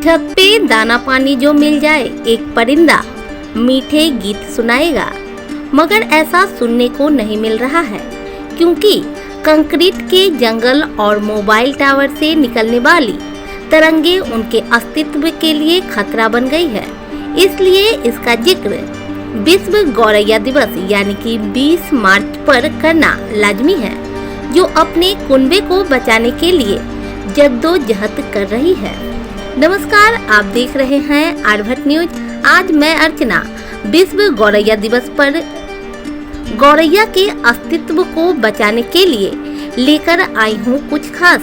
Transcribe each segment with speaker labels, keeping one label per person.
Speaker 1: छत पे दाना पानी जो मिल जाए, एक परिंदा मीठे गीत सुनाएगा, मगर ऐसा सुनने को नहीं मिल रहा है क्योंकि कंक्रीट के जंगल और मोबाइल टावर से निकलने वाली तरंगे उनके अस्तित्व के लिए खतरा बन गई है। इसलिए इसका जिक्र विश्व गौरैया दिवस यानी कि 20 मार्च पर करना लाजमी है, जो अपने कुनबे को बचाने के लिए जद्दोजहद कर रही है। नमस्कार, आप देख रहे हैं आर्यभट्ट न्यूज। आज मैं अर्चना विश्व गौरैया दिवस पर गौरैया के अस्तित्व को बचाने के लिए लेकर आई हूँ कुछ खास।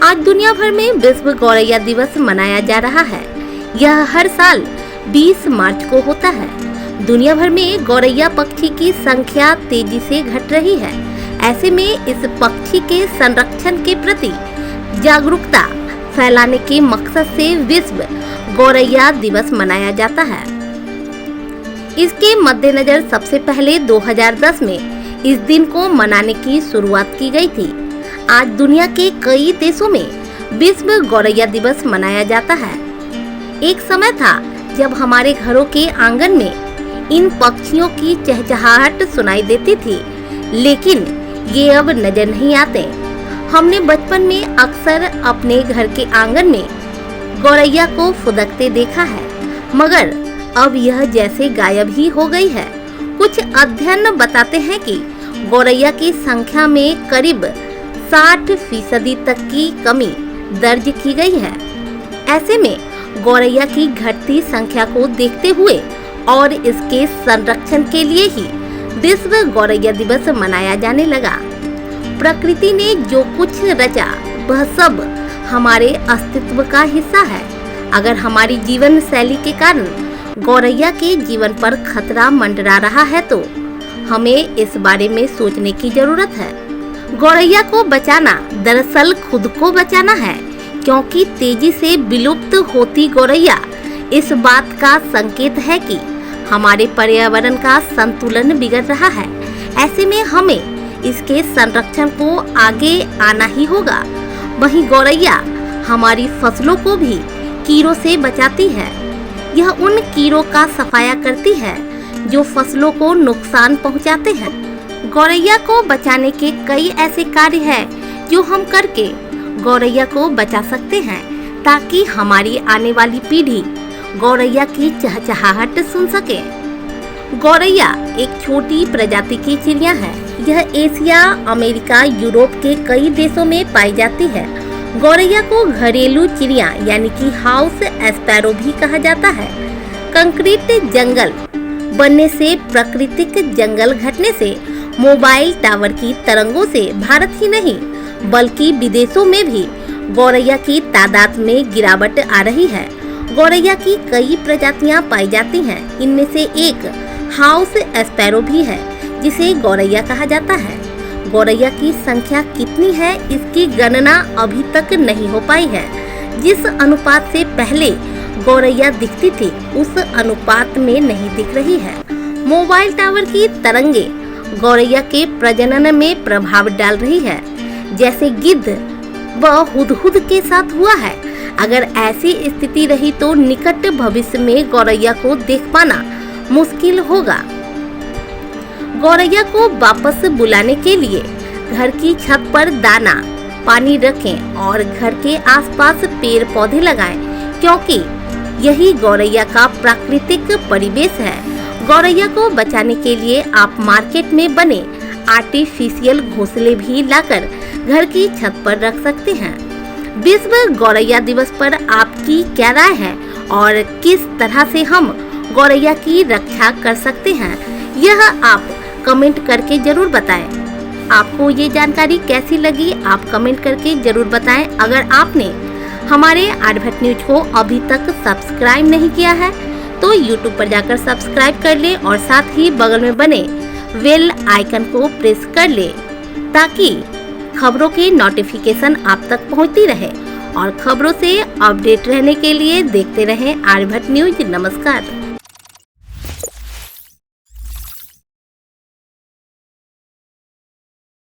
Speaker 1: आज दुनिया भर में विश्व गौरैया दिवस मनाया जा रहा है। यह हर साल 20 मार्च को होता है। दुनिया भर में गौरैया पक्षी की संख्या तेजी से घट रही है। ऐसे में इस पक्षी के संरक्षण के प्रति जागरूकता फैलाने के मकसद से विश्व गौरैया दिवस मनाया जाता है। इसके मद्देनजर सबसे पहले 2010 में इस दिन को मनाने की शुरुआत की गई थी। आज दुनिया के कई देशों में विश्व गौरैया दिवस मनाया जाता है। एक समय था जब हमारे घरों के आंगन में इन पक्षियों की चहचहाहट सुनाई देती थी, लेकिन ये अब नजर नहीं आते। हमने बचपन में अक्सर अपने घर के आंगन में गौरैया को फुदकते देखा है, मगर अब यह जैसे गायब ही हो गई है। कुछ अध्ययन बताते हैं कि गौरैया की संख्या में करीब 60% तक की कमी दर्ज की गई है। ऐसे में गौरैया की घटती संख्या को देखते हुए और इसके संरक्षण के लिए ही विश्व गौरैया दिवस मनाया जाने लगा। प्रकृति ने जो कुछ रचा वह सब हमारे अस्तित्व का हिस्सा है। अगर हमारी जीवन शैली के कारण गौरैया के जीवन पर खतरा मंडरा रहा है तो हमें इस बारे में सोचने की जरूरत है। गौरैया को बचाना दरअसल खुद को बचाना है, क्योंकि तेजी से विलुप्त होती गौरैया इस बात का संकेत है कि हमारे पर्यावरण का संतुलन बिगड़ रहा है। ऐसे में हमें इसके संरक्षण को आगे आना ही होगा। वहीं गौरैया हमारी फसलों को भी कीड़ों से बचाती है। यह उन कीड़ों का सफाया करती है जो फसलों को नुकसान पहुंचाते हैं। गौरैया को बचाने के कई ऐसे कार्य हैं जो हम करके गौरैया को बचा सकते हैं, ताकि हमारी आने वाली पीढ़ी गौरैया की चहचहाहट सुन सके। गौरैया एक छोटी प्रजाति की चिड़िया है। यह एशिया, अमेरिका, यूरोप के कई देशों में पाई जाती है। गौरैया को घरेलू चिड़िया यानी कि हाउस स्पैरो भी कहा जाता है। कंक्रीट जंगल बनने से, प्राकृतिक जंगल घटने से, मोबाइल टावर की तरंगों से भारत ही नहीं बल्कि विदेशों में भी गौरैया की तादाद में गिरावट आ रही है। गौरैया की कई प्रजातियां पाई जाती हैं। इनमें से एक हाउस स्पैरो भी है, जिसे गौरैया कहा जाता है। गौरैया की संख्या कितनी है, इसकी गणना अभी तक नहीं हो पाई है। जिस अनुपात से पहले गौरैया दिखती थी, उस अनुपात में नहीं दिख रही है। मोबाइल टावर की तरंगे गौरैया के प्रजनन में प्रभाव डाल रही है, जैसे गिद्ध व हुदहुद के साथ हुआ है। अगर ऐसी स्थिति रही तो निकट भविष्य में गौरैया को देख पाना मुश्किल होगा। गौरैया को वापस बुलाने के लिए घर की छत पर दाना पानी रखें और घर के आसपास पेड़ पौधे लगाएं, क्योंकि यही गौरैया का प्राकृतिक परिवेश है। गौरैया को बचाने के लिए आप मार्केट में बने आर्टिफिशियल घोंसले भी लाकर घर की छत पर रख सकते हैं। विश्व गौरैया दिवस पर आपकी क्या राय है और किस तरह से हम गौरैया की रक्षा कर सकते हैं, यह आप कमेंट करके जरूर बताएं। आपको ये जानकारी कैसी लगी, आप कमेंट करके जरूर बताएं। अगर आपने हमारे आर्यभट्ट न्यूज को अभी तक सब्सक्राइब नहीं किया है तो यूट्यूब पर जाकर सब्सक्राइब कर ले और साथ ही बगल में बने बेल आइकन को प्रेस कर ले, ताकि खबरों की नोटिफिकेशन आप तक पहुंचती रहे और खबरों से अपडेट रहने के लिए देखते रहें आर्यभट्ट न्यूज। नमस्कार।